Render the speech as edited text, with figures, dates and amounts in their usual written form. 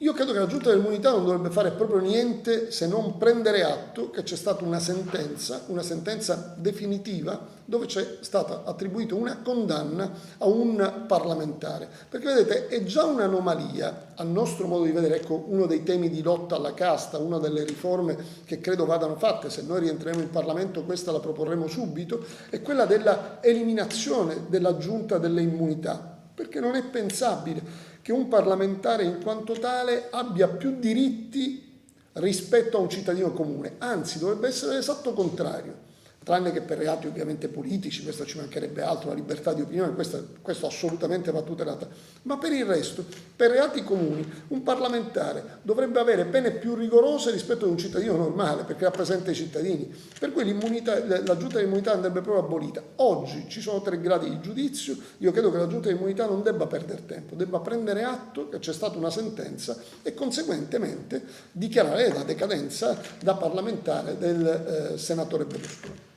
Io credo che la Giunta dell'Immunità non dovrebbe fare proprio niente se non prendere atto che c'è stata una sentenza definitiva, dove c'è stata attribuita una condanna a un parlamentare. Perché vedete, è già un'anomalia, a nostro modo di vedere, ecco uno dei temi di lotta alla casta, una delle riforme che credo vadano fatte, se noi rientreremo in Parlamento questa la proporremo subito, è quella della eliminazione della Giunta delle Immunità, perché non è pensabile che un parlamentare in quanto tale abbia più diritti rispetto a un cittadino comune, anzi dovrebbe essere l'esatto contrario, tranne che per reati ovviamente politici, questo ci mancherebbe altro, la libertà di opinione, questo assolutamente va tutelata, ma per il resto, per reati comuni, un parlamentare dovrebbe avere pene più rigorose rispetto ad un cittadino normale, perché rappresenta i cittadini, per cui la Giunta dell'Immunità andrebbe proprio abolita. Oggi ci sono 3 gradi di giudizio, io credo che la Giunta dell'Immunità non debba perdere tempo, debba prendere atto che c'è stata una sentenza e conseguentemente dichiarare la decadenza da parlamentare del senatore Berlusconi.